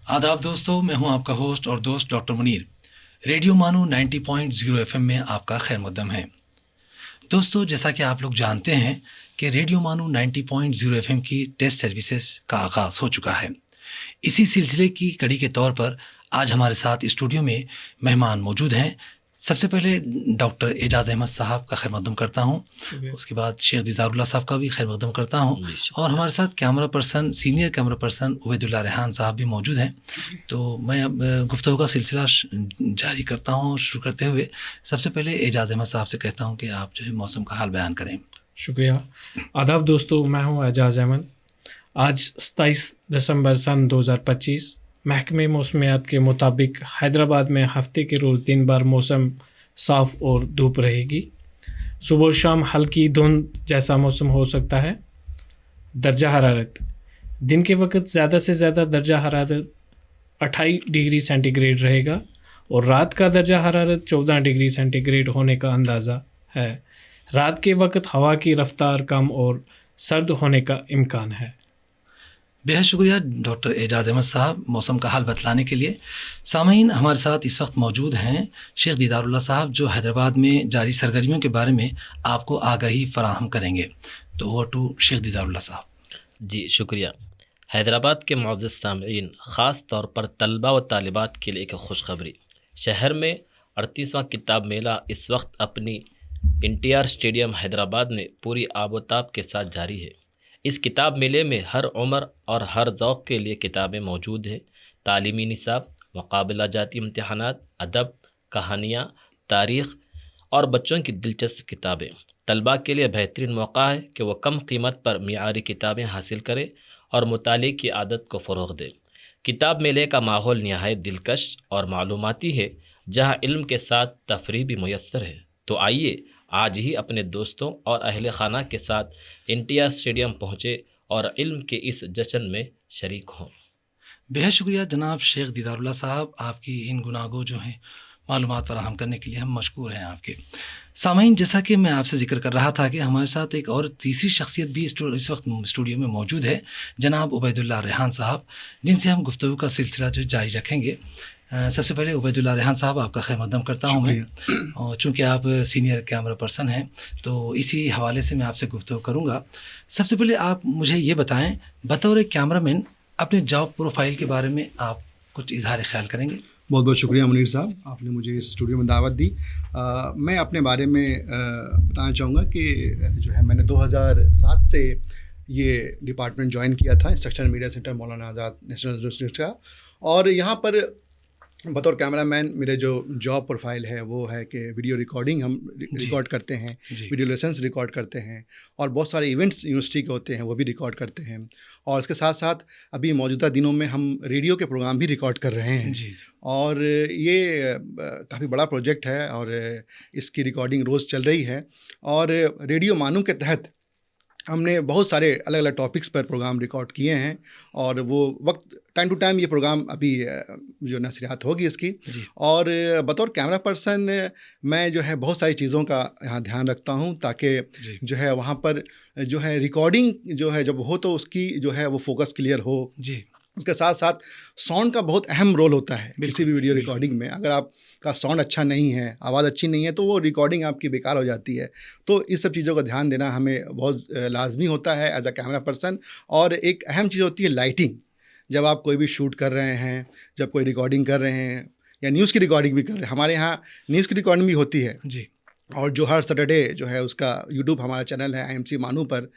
आदाब दोस्तों, मैं हूं आपका होस्ट और दोस्त डॉक्टर मुनीर। रेडियो मानू 90.0 एफएम में आपका खैर मकदम है। दोस्तों, जैसा कि आप लोग जानते हैं कि रेडियो मानू 90.0 एफएम की टेस्ट सर्विसेज का आगाज़ हो चुका है। इसी सिलसिले की कड़ी के तौर पर आज हमारे साथ स्टूडियो में मेहमान मौजूद हैं। सबसे पहले डॉक्टर एजाज़ अहमद साहब का खैर मकदम करता हूं, उसके बाद शेख दीदारुल्लाह साहब का भी खैर मकदम करता हूं, और हमारे साथ camera person, senior camera person Ubaidullah Rehan साहब भी मौजूद हैं। तो मैं अब गुफ्तगू का सिलसिला जारी करता हूं। शुरू करते हुए सबसे पहले एजाज़ अहमद साहब से कहता हूं कि आप जो है मौसम का हाल बयान करें। शुक्रिया। आदाब दोस्तों, मैं हूं एजाज़ अहमद। आज 27 दिसंबर सन 2025 महकमे मौसमियात के मुताबिक हैदराबाद में हफ्ते के रोज़ दिन भर मौसम साफ़ और धूप रहेगी। सुबह शाम हल्की धुंध जैसा मौसम हो सकता है। दर्जा हरारत दिन के वक्त ज़्यादा से ज़्यादा दर्जा हरारत 28 डिग्री सेंटीग्रेड रहेगा और रात का दर्जा हरारत 14 डिग्री सेंटीग्रेड होने का अंदाज़ा है। रात के वक्त हवा की रफ्तार कम और सर्द होने का इम्कान है। बेहद शुक्रिया डॉक्टर एजाज़ अहमद साहब मौसम का हाल बतलाने के लिए। सामीन, हमारे साथ इस वक्त मौजूद हैं शेख दीदारुल्लाह साहब, जो हैदराबाद में जारी सरगर्मियों के बारे में आपको आगाही फराहम करेंगे। तो ओवर टू शेख दीदारुल्लाह साहब। जी शुक्रिया। हैदराबाद के मुअज़्ज़ज़ सामईन, ख़ास तौर पर तलबा व तालिबात के लिए एक खुशखबरी। शहर में 38वां किताब मेला इस वक्त अपनी NTR स्टेडियम हैदराबाद में पूरी आबोताब के साथ जारी है। इस किताब मेले में हर उम्र और हर ज़ौक़ के लिए किताबें मौजूद हैं। तालीमी निसाब, मुक़ाबला जाती इम्तिहानात, अदब, कहानियाँ, तारीख़ और बच्चों की दिलचस्प किताबें। तलबा के लिए बेहतरीन मौका है कि वह कम कीमत पर मियारी किताबें हासिल करें और मुताले की आदत को फ़रोग़ दें। किताब मेले का माहौल नहायत दिलकश और मालूमाती है, जहाँ इल्म के साथ तफरीह भी मुयस्सर है। तो आइए आज ही अपने दोस्तों और अहले खाना के साथ NTR स्टेडियम पहुँचे और इल्म के इस जश्न में शरीक हों। बेहद शुक्रिया जनाब शेख दीदारुल्लाह साहब, आपकी इन गुनागो जो हैं मालूमात फराहम करने के लिए हम मशकूर हैं आपके। सामीन, जैसा कि मैं आपसे जिक्र कर रहा था कि हमारे साथ एक और तीसरी शख्सियत भी इस वक्त स्टूडियो में मौजूद है, जनाब उबैदुल्लाह रेहान साहब, जिनसे हम गुफ्तगू का सिलसिला जो जारी रखेंगे। सबसे पहले उबैदुल्लाह रेहान साहब, आपका खैर मकदम करता हूँ मैं। और चूँकि आप सीनियर कैमरा पर्सन हैं, तो इसी हवाले से मैं आपसे गुफ्तगू करूँगा। सबसे पहले आप मुझे ये बताएं, बतौर कैमरामैन अपने जॉब प्रोफाइल के बारे में आप कुछ इजहार ख्याल करेंगे? बहुत बहुत शुक्रिया मुनीर साहब, आपने मुझे इस स्टूडियो में दावत दी। मैं अपने बारे में बताना चाहूँगा कि जो है मैंने 2007 से ये डिपार्टमेंट ज्वाइन किया था, इंस्ट्रक्शनल मीडिया सेंटर मौलाना आज़ाद नेशनल यूनिवर्सिटी का। और यहाँ पर बतौर कैमरामैन मेरे जो जॉब प्रोफाइल है वो है कि वीडियो रिकॉर्डिंग हम रिकॉर्ड करते हैं, वीडियो लेसन्स रिकॉर्ड करते हैं, और बहुत सारे इवेंट्स यूनिवर्सिटी के होते हैं वो भी रिकॉर्ड करते हैं। और इसके साथ साथ अभी मौजूदा दिनों में हम रेडियो के प्रोग्राम भी रिकॉर्ड कर रहे हैं। और ये काफ़ी बड़ा प्रोजेक्ट है और इसकी रिकॉर्डिंग रोज़ चल रही है। और रेडियो मानू के तहत हमने बहुत सारे अलग अलग टॉपिक्स पर प्रोग्राम रिकॉर्ड किए हैं, और वो वक्त टाइम टू टाइम ये प्रोग्राम अभी जो नशरियात होगी इसकी। और बतौर कैमरा पर्सन मैं जो है बहुत सारी चीज़ों का यहाँ ध्यान रखता हूँ, ताकि जो है वहाँ पर जो है रिकॉर्डिंग जो है जब हो तो उसकी जो है वो फोकस क्लियर हो। उसके साथ साथ साउंड का बहुत अहम रोल होता है किसी भी वीडियो रिकॉर्डिंग में। अगर आपका साउंड अच्छा नहीं है, आवाज़ अच्छी नहीं है, तो वो रिकॉर्डिंग आपकी बेकार हो जाती है। तो इस सब चीज़ों का ध्यान देना हमें बहुत लाजमी होता है एज अ कैमरा पर्सन। और एक अहम चीज़ होती है लाइटिंग। जब आप कोई भी शूट कर रहे हैं, जब कोई रिकॉर्डिंग कर रहे हैं या न्यूज़ की रिकॉर्डिंग भी कर रहे हैं, हमारे यहाँ न्यूज़ की रिकॉर्डिंग भी होती है जी। और जो हर सैटरडे जो है उसका यूट्यूब हमारा चैनल है IMC मानू पर,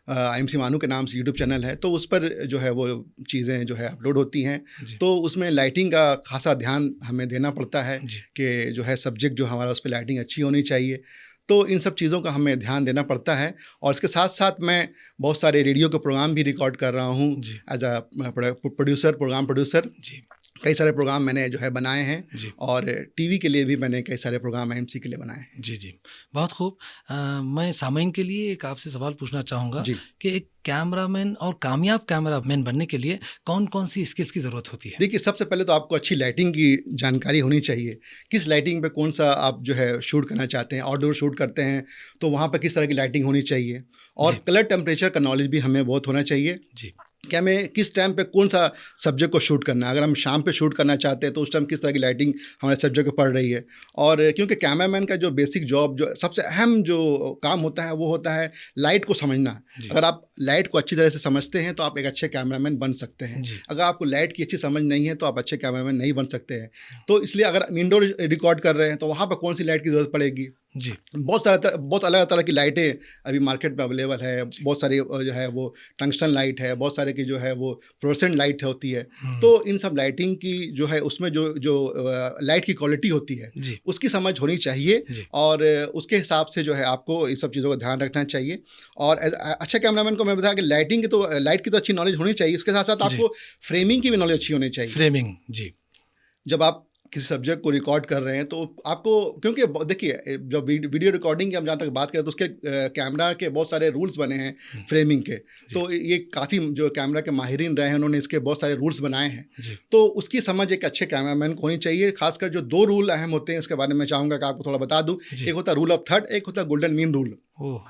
IMC मानू के नाम से यूट्यूब चैनल है, तो उस पर जो है वो चीज़ें जो है अपलोड होती हैं। तो उसमें लाइटिंग का खासा ध्यान हमें देना पड़ता है कि जो है सब्जेक्ट जो हमारा उस पर लाइटिंग अच्छी होनी चाहिए। तो इन सब चीज़ों का हमें ध्यान देना पड़ता है। और इसके साथ साथ मैं बहुत सारे रेडियो के प्रोग्राम भी रिकॉर्ड कर रहा हूँ as a producer, program producer. कई सारे प्रोग्राम मैंने जो है बनाए हैं, और टीवी के लिए भी मैंने कई सारे प्रोग्राम IMC के लिए बनाए हैं। जी, बहुत खूब। मैं सामीन के लिए एक आपसे सवाल पूछना चाहूँगा कि एक कैमरामैन और कामयाब कैमरामैन बनने के लिए कौन कौन सी स्किल्स की ज़रूरत होती है? देखिए, सबसे पहले तो आपको अच्छी लाइटिंग की जानकारी होनी चाहिए। किस लाइटिंग पे कौन सा आप जो है शूट करना चाहते हैं, आउटडोर शूट करते हैं तो वहाँ पर किस तरह की लाइटिंग होनी चाहिए। और कलर टेम्परेचर का नॉलेज भी हमें बहुत होना चाहिए। क्या मैं किस टाइम पे कौन सा सब्जेक्ट को शूट करना है। अगर हम शाम पे शूट करना चाहते हैं तो उस टाइम किस तरह की लाइटिंग हमारे सब्जेक्ट पे पड़ रही है। और क्योंकि कैमरामैन का जो बेसिक जॉब, जो सबसे अहम जो काम होता है वो होता है लाइट को समझना। अगर आप लाइट को अच्छी तरह से समझते हैं तो आप एक अच्छे कैमरामैन बन सकते हैं। अगर आपको लाइट की अच्छी समझ नहीं है तो आप अच्छे कैमरामैन नहीं बन सकते हैं। तो इसलिए अगर इंडोर रिकॉर्ड कर रहे हैं तो वहाँ पर कौन सी लाइट की ज़रूरत पड़ेगी। जी, बहुत अलग तरह की लाइटें अभी मार्केट में अवेलेबल है। बहुत सारी जो है वो टंगस्टन लाइट है, बहुत सारे की जो है वो फ्लोरेसेंट लाइट होती है। तो इन सब लाइटिंग की जो है उसमें जो लाइट की क्वालिटी होती है उसकी समझ होनी चाहिए और उसके हिसाब से जो है आपको इस सब चीज़ों का ध्यान रखना चाहिए। और अच्छे कैमरामैन को मैं बताया कि लाइटिंग की तो लाइट की तो अच्छी नॉलेज होनी चाहिए, इसके साथ साथ आपको फ्रेमिंग की भी नॉलेज अच्छी होनी चाहिए। फ्रेमिंग, जी, जब आप किसी सब्जेक्ट को रिकॉर्ड कर रहे हैं तो आपको, क्योंकि देखिए जब वीडियो रिकॉर्डिंग की हम जहाँ तक बात करें तो उसके कैमरा के बहुत सारे रूल्स बने हैं फ्रेमिंग के। तो ये काफ़ी जो कैमरा के माहिरीन रहे हैं उन्होंने इसके बहुत सारे रूल्स बनाए हैं। तो उसकी समझ एक अच्छे कैमरामैन को होनी चाहिए। खासकर जो 2 रूल अहम होते हैं इसके बारे में चाहूँगा कि आपको थोड़ा बता दूँ। एक होता है रूल ऑफ थर्ड, एक होता है गोल्डन मीन रूल।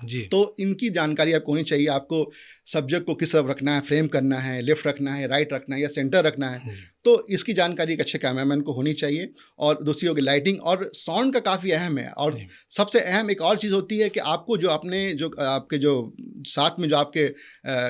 जी, तो इनकी जानकारी आपको होनी चाहिए। आपको सब्जेक्ट को किस तरफ रखना है, फ्रेम करना है, लेफ्ट रखना है, राइट रखना है या सेंटर रखना है। तो इसकी जानकारी एक अच्छे कैमरामैन को होनी चाहिए। और दूसरी होगी लाइटिंग और साउंड का काफ़ी अहम है। और सबसे अहम एक और चीज़ होती है कि आपको जो अपने जो आपके जो साथ में जो आपके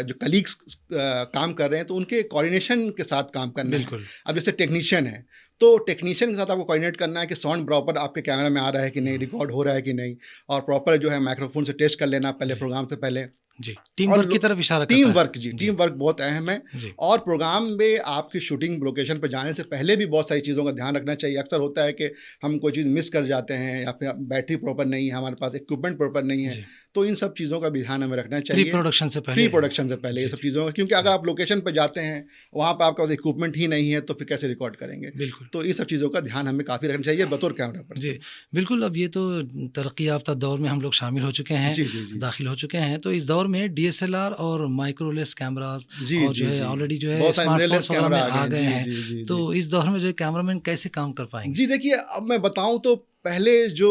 जो कलीग्स काम कर रहे हैं तो उनके कोऑर्डिनेशन के साथ काम करना है। अब जैसे टेक्नीशियन है तो टेक्नीशियन के साथ आपको कोऑर्डिनेट करना है कि साउंड प्रॉपर आपके कैमरा में आ रहा है कि नहीं, रिकॉर्ड हो रहा है कि नहीं, और प्रॉपर जो है माइक्रोफोन से टेस्ट कर लेना पहले प्रोग्राम से पहले। जी, टीम वर्क की तरफ इशारा करता है। टीम वर्क, जी, टीम वर्क बहुत अहम है। और प्रोग्राम में आपकी शूटिंग लोकेशन पर जाने से पहले भी बहुत सारी चीज़ों का ध्यान रखना चाहिए। अक्सर होता है कि हम कोई चीज़ मिस कर जाते हैं या फिर बैटरी प्रॉपर नहीं है, हमारे पास इक्विपमेंट प्रॉपर नहीं है। तो इन सब चीज़ों का भी ध्यान हमें रखना चाहिए प्री प्रोडक्शन से पहले ये सब चीज़ों का। क्योंकि अगर आप लोकेशन पर जाते हैं वहाँ पर आपके पास इक्विपमेंट ही नहीं है तो फिर कैसे रिकॉर्ड करेंगे। बिल्कुल, तो इन सब चीज़ों का ध्यान हमें काफ़ी रखना चाहिए बतौर कैमरा पर। जी बिल्कुल। अब ये तो तरक्की याफ्ता दौर में हम लोग शामिल हो चुके हैं, दाखिल हो चुके हैं। तो इस दौर में DSLR और माइक्रोलेस कैमरास और जो है ऑलरेडी जो है स्मार्टफोन्स वगैरह में आ गए हैं। तो इस दौर में जो है कैमरामैन कैसे काम कर पाएंगे? जी देखिए, अब मैं बताऊं तो पहले जो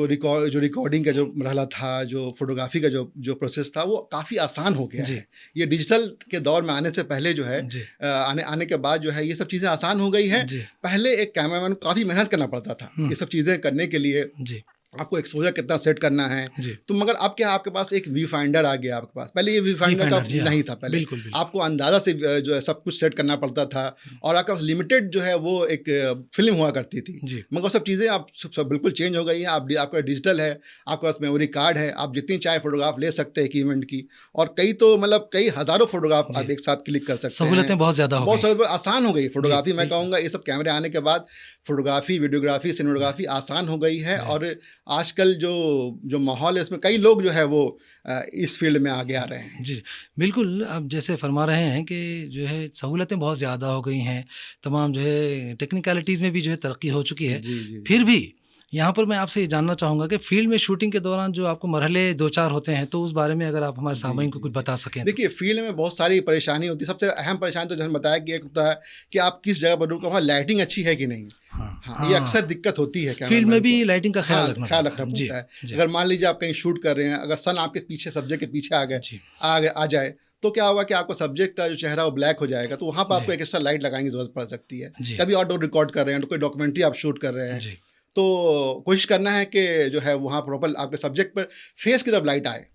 रिकॉर्डिंग का जो मरहला था, जो फोटोग्राफी का जो प्रोसेस था वो काफ़ी आसान हो गया है। ये डिजिटल के दौर में आने से पहले जो है आने के बाद जो है ये सब चीज़ें आसान हो गई हैं। पहले एक कैमरामैन को काफ़ी मेहनत करना पड़ता था ये सब चीज़ें करने के लिए। आपको एक्सपोजर कितना सेट करना है। तो मगर अब क्या, आपके पास एक व्यू फाइंडर आ गया आपके पास। पहले ये व्यू फाइंडर का नहीं था। पहले बिल्कुल। आपको अंदाज़ा से जो है सब कुछ सेट करना पड़ता था और आपके पास लिमिटेड जो है वो एक फिल्म हुआ करती थी। मगर सब चीज़ें आप सब बिल्कुल चेंज हो गई हैं। आपका डिजिटल है, आपके पास मेमोरी कार्ड है, आप जितनी चाहे फोटोग्राफ ले सकते हैं एक इवेंट की। और कई हज़ारों फोटोग्राफ आप एक साथ क्लिक कर सकते हैं। सहूलतें बहुत ज़्यादा हो गई, बहुत आसान हो गई फोटोग्राफी। मैं कहूँगा ये सब कैमरे आने के बाद फोटोग्राफी, वीडियोग्राफी, सिनेमेटोग्राफी आसान हो गई है। और आजकल जो माहौल है उसमें कई लोग जो है वो इस फील्ड में आगे आ रहे हैं। जी बिल्कुल। अब जैसे फरमा रहे हैं कि जो है सहूलतें बहुत ज़्यादा हो गई हैं, तमाम जो है टेक्निकलिटीज़ में भी जो है तरक्की हो चुकी है। फिर भी यहाँ पर मैं आपसे ये जानना चाहूँगा कि फील्ड में शूटिंग के दौरान जो आपको मरहले 2-4 होते हैं तो उस बारे में अगर आप हमारे सामईन को कुछ बता सकें। देखिए, फील्ड में बहुत सारी परेशानी होती है। सबसे अहम परेशानी तो जैसे बताया कि एक होता है कि आप किस जगह पर रुको, वहाँ लाइटिंग अच्छी है कि नहीं। हाँ, ये अक्सर दिक्कत होती है फील्ड में भी लाइटिंग का ख्याल रखना पड़ता है। अगर मान लीजिए आप कहीं शूट कर रहे हैं, अगर सन आपके पीछे सब्जेक्ट के पीछे आ जाए तो क्या होगा कि आपको सब्जेक्ट का जो चेहरा वो ब्लैक हो जाएगा। तो वहाँ पर आपको एक एक्स्ट्रा लाइट लगाने की जरूरत पड़ सकती है। कभी आउटडोर रिकॉर्ड कर रहे हैं तो कोई डॉक्यूमेंट्री आप शूट कर रहे हैं तो कोशिश करना है कि जो है वहाँ प्रॉपर आपके सब्जेक्ट पर फेस की तरफ लाइट आए।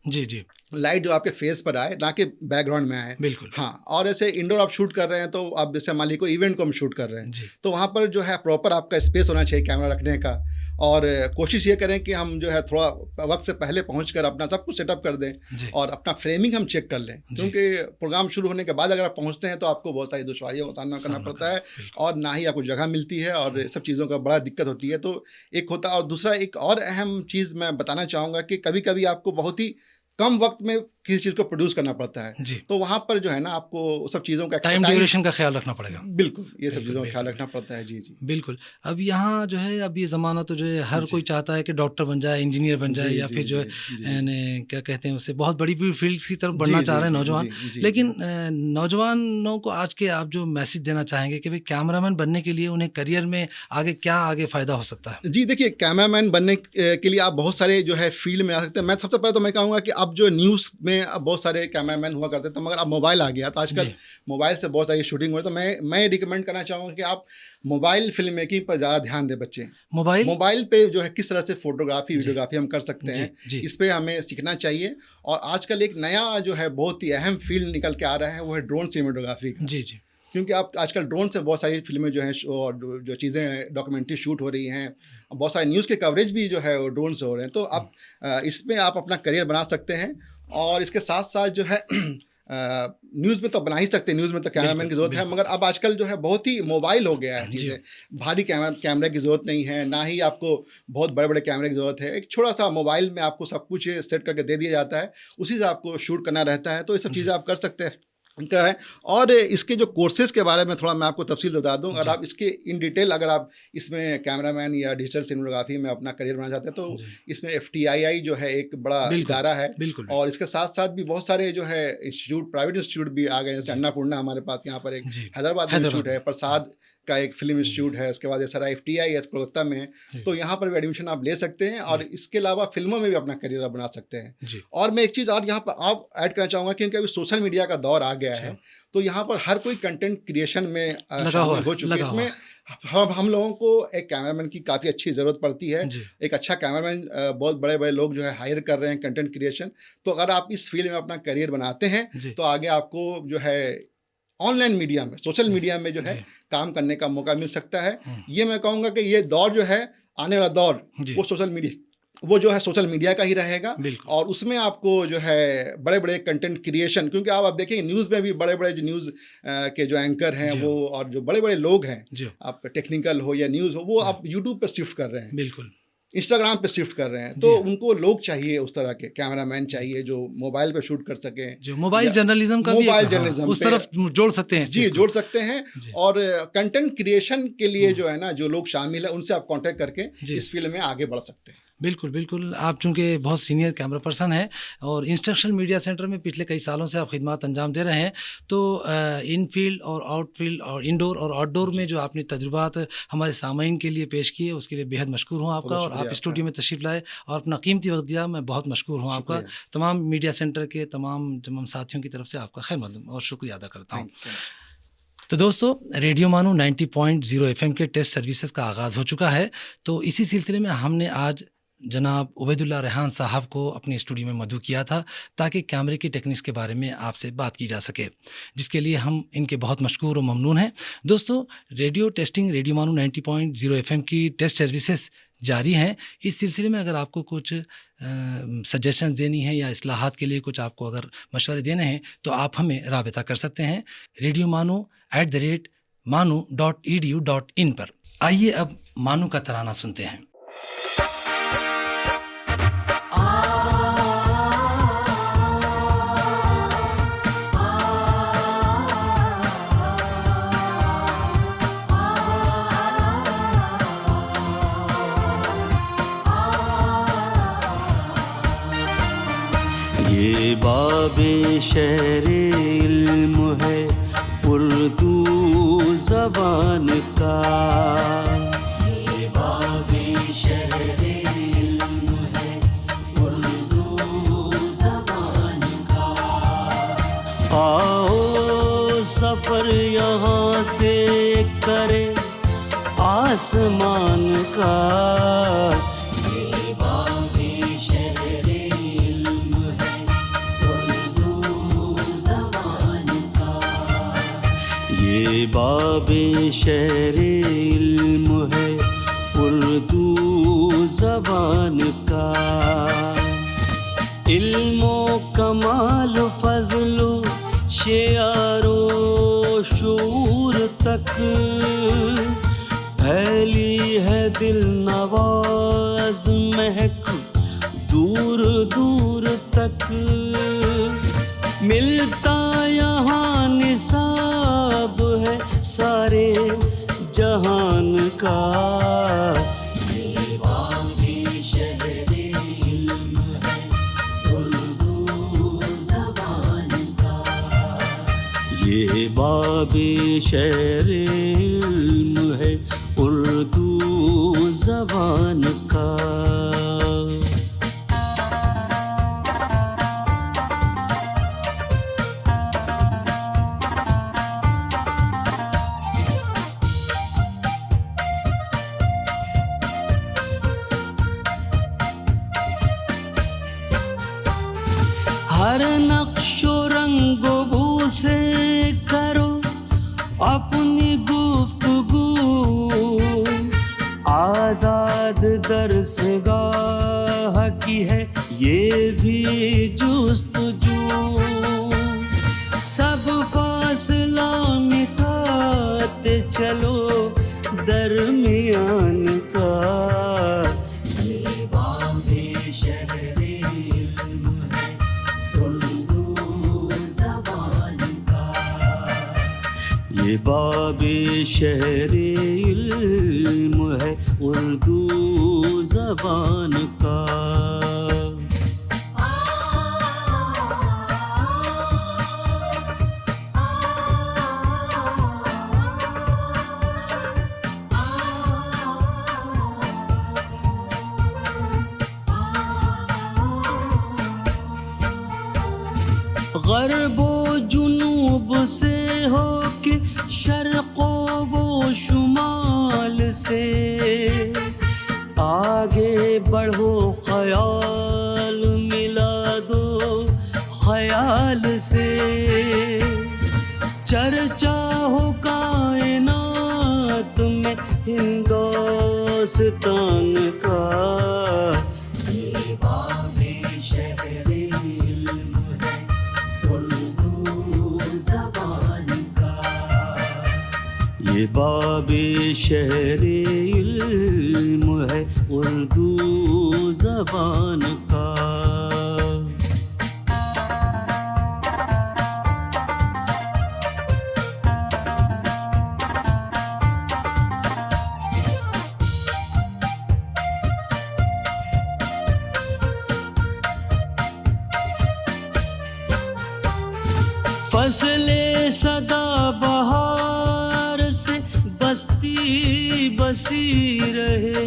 लाइट जो आपके फेस पर आए, ना कि बैकग्राउंड में आए। बिल्कुल। हाँ, और ऐसे इंडोर आप शूट कर रहे हैं तो आप जैसे मान लीजिए कोई इवेंट को हम शूट कर रहे हैं तो वहाँ पर जो है प्रॉपर आपका स्पेस होना चाहिए कैमरा रखने का। और कोशिश ये करें कि हम जो है थोड़ा वक्त से पहले पहुंचकर अपना सब कुछ सेटअप कर दें और अपना फ्रेमिंग हम चेक कर लें। क्योंकि प्रोग्राम शुरू होने के बाद अगर आप पहुंचते हैं तो आपको बहुत सारी दुश्वारियों का सामना करना पड़ता है और ना ही आपको जगह मिलती है और सब चीज़ों का बड़ा दिक्कत होती है। तो एक होता है। और दूसरा एक और अहम चीज़ मैं बताना चाहूँगा कि कभी कभी आपको बहुत ही कम वक्त में किसी चीज़ को प्रोड्यूस करना पड़ता है। तो वहाँ पर जो है ना आपको सब चीज़ों का टाइम ड्यूरेशन का ख्याल रखना पड़ेगा। बिल्कुल, ये सब चीज़ों का ख्याल रखना पड़ता है। जी बिल्कुल। अब यहाँ जो है अब ये ज़माना तो जो है हर कोई चाहता है कि डॉक्टर बन जाए, इंजीनियर बन जाए या फिर जो है क्या कहते हैं उसे बहुत बड़ी फील्ड की तरफ बढ़ना चाह रहे हैं नौजवान। लेकिन नौजवानों को आज के आप जो मैसेज देना चाहेंगे कि भाई कैमरामैन बनने के लिए उन्हें करियर में आगे फ़ायदा हो सकता है? जी देखिए, कैमरामैन बनने के लिए आप बहुत सारे जो है फील्ड में आ सकते हैं। मैं सबसे पहले तो मैं कहूँगा कि अब जो न्यूज़ में में अब बहुत सारे कैमरामैन हुआ करते थे, मगर अब मोबाइल आ गया तो आजकल मोबाइल से बहुत सारी शूटिंग हो रही है। तो मैं रिकमेंड करना चाहूँगा कि आप मोबाइल फिल्म मेकिंग पर ज़्यादा ध्यान दें बच्चे। मोबाइल पे जो है किस तरह से फोटोग्राफी वीडियोग्राफी हम कर सकते हैं, इस पे हमें सीखना चाहिए। और आजकल एक नया जो है बहुत ही अहम फील्ड निकल के आ रहा है, वो है ड्रोन सिनेमेटोग्राफी का। जी जी, क्योंकि आप आजकल ड्रोन से बहुत सारी फिल्में जो हैं और जो चीज़ें डॉक्यूमेंट्री शूट हो रही हैं, बहुत सारे न्यूज़ के कवरेज भी जो है वो ड्रोन से हो रहे हैं। तो आप इसमें आप अपना करियर बना सकते हैं। और इसके साथ साथ जो है न्यूज़ में तो बना ही सकते हैं, न्यूज़ में तो कैमरामैन की ज़रूरत है, मगर अब आजकल जो है बहुत ही मोबाइल हो गया है चीज़ें। भारी कैमरे की ज़रूरत नहीं है, ना ही आपको बहुत बड़े बड़े कैमरे की ज़रूरत है। एक छोटा सा मोबाइल में आपको सब कुछ सेट करके दे दिया जाता है, उसी से आपको शूट करना रहता है। तो ये सब चीज़ें आप कर सकते हैं क्या है। और इसके जो कोर्सेज़ के बारे में थोड़ा मैं आपको तफसील बता दूं। अगर आप इसके इन डिटेल अगर आप इसमें कैमरामैन या डिजिटल सिनेमेटोग्राफी में अपना करियर बनाना चाहते हैं तो इसमें FTII जो है एक बड़ा इदारा है। और इसके साथ साथ भी बहुत सारे जो है इंस्टीट्यूट, प्राइवेट इंस्टीट्यूट भी आ गए, जैसे अन्नापूर्णा हमारे पास यहाँ पर एक हैदराबाद में इंस्टीट्यूट है, प्रसाद का एक फिल्म इंस्टीट्यूट है, उसके बाद सारा FTI है कोलकाता में, तो यहाँ पर भी एडमिशन आप ले सकते हैं। और इसके अलावा फिल्मों में भी अपना करियर बना सकते हैं। और मैं एक चीज़ और यहाँ पर आप ऐड करना चाहूँगा, क्योंकि अभी सोशल मीडिया का दौर आ गया है, तो यहाँ पर हर कोई कंटेंट क्रिएशन में शामिल हो चुके हैं। इसमें हम लोगों को एक कैमरामैन की काफ़ी अच्छी ज़रूरत पड़ती है। एक अच्छा कैमरामैन बहुत बड़े बड़े लोग जो है हायर कर रहे हैं कंटेंट क्रिएशन। तो अगर आप इस फील्ड में अपना करियर बनाते हैं तो आगे आपको जो है ऑनलाइन मीडिया में, सोशल मीडिया में जो है काम करने का मौका मिल सकता है। ये मैं कहूँगा कि ये दौर जो है, आने वाला दौर, वो जो है सोशल मीडिया का ही रहेगा। और उसमें आपको जो है बड़े बड़े कंटेंट क्रिएशन, क्योंकि आप देखेंगे न्यूज़ में भी बड़े बड़े जो न्यूज़ के जो एंकर हैं वो, और जो बड़े बड़े लोग हैं, आप टेक्निकल हो या न्यूज़ हो, वो आप यूट्यूब पे शिफ्ट कर रहे हैं, बिल्कुल इंस्टाग्राम पे शिफ्ट कर रहे हैं। तो उनको लोग चाहिए, उस तरह के कैमरामैन चाहिए जो मोबाइल पे शूट कर सकें, जो मोबाइल जर्नलिज्म का उस तरफ जोड़ सकते हैं। जी, जोड़ सकते हैं। और कंटेंट क्रिएशन के लिए जो है ना, जो लोग शामिल है उनसे आप कांटेक्ट करके इस फील्ड में आगे बढ़ सकते हैं। बिल्कुल बिल्कुल, आप चूँकि बहुत सीनियर कैमरा पर्सन हैं और इंस्ट्रक्शनल मीडिया सेंटर में पिछले कई सालों से आप खिदमत अंजाम दे रहे हैं, तो इन फील्ड और आउट फील्ड और इंडोर और आउटडोर में जो आपने तजुर्बात हमारे सामाईन के लिए पेश किए, उसके लिए बेहद मशकूर हूँ आपका। और आप स्टूडियो में तशरीफ़ लाए और अपना कीमती वक्त दिया, मैं बहुत मशकूर हूँ आपका। तमाम मीडिया सेंटर के तमाम साथियों की तरफ से आपका खैर मकदम और शुक्रिया अदा करता हूँ। तो दोस्तों, रेडियो मानू 90.0 FM के टेस्ट सर्विसेज का आगाज़ हो चुका है। तो इसी सिलसिले में हमने आज जनाब उबैदुल्लाह रेहान साहब को अपने स्टूडियो में मदऊ किया था, ताकि कैमरे की टेक्निक्स के बारे में आपसे बात की जा सके, जिसके लिए हम इनके बहुत मशकूर और ममनून हैं। दोस्तों, रेडियो मानू 90.0 FM की टेस्ट सर्विसेज जारी हैं। इस सिलसिले में अगर आपको कुछ सजेशंस देनी है या इस्लाहात के लिए कुछ आपको अगर मशवरे देने हैं, तो आप हमें राबिता कर सकते हैं radiomanu@manu.edu.in पर। आइए अब मानू का तराना सुनते हैं। ये बाबे शहरे इल्म है उर्दू ज़बान का, ये बाबे शहरे इल्म है उर्दू ज़बान का। आओ सफ़र यहाँ से करे आसमान का, ये बाबे शहरे इल्म है उर्दू ज़बान का। इल्मो कमाल फज़लो शेयारो शूर तक फैली है दिल नवाज महक दूर दूर तक। मिलता यहाँ निसाब है सारे जहान का, ये बाबे शहरे इल्म है उर्दू ज़बान का, ये बाबे शहरे इल्म है उर्दू ज़बान का। सब फासला मिटाते चलो दरमियान का। ये बाबे शहरे इल्म है उर्दू ज़बान का। ये बाबे शहरे इल्म है उर्दू ज़बान का। ग़र्बो जुनूब से हो के शर्क़ो वो शुमाल से आगे बढ़ो ख़याल मिला दो ख़याल से। चर्चा हो कायनात में हिंदुस्तान का। ये बाबे शहरे इल्म है उर्दू ज़बान का। ये बाबे शहरे इल्म है उर्दू ज़बान का। फसले सदा बहार से बस्ती बसी रहे।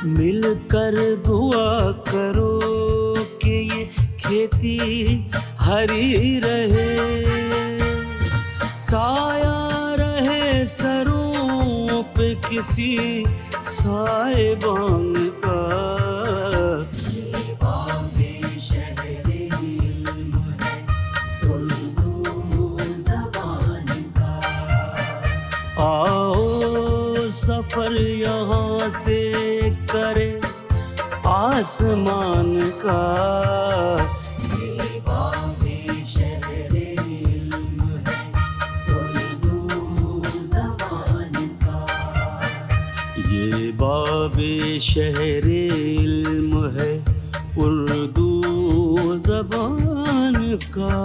मिलकर दुआ करो कि ये खेती हरी रहे। साया रहे सरों पे किसी साहिबान का। ये बाबे शहरे इल्म है उर्दू ज़बान का। आओ सफ़र यहाँ से करे आसमान का। ये बाबे शहरे इल्म है उर्दू ज़बान का। ये बाबे शहरे इल्म है उर्दू ज़बान का।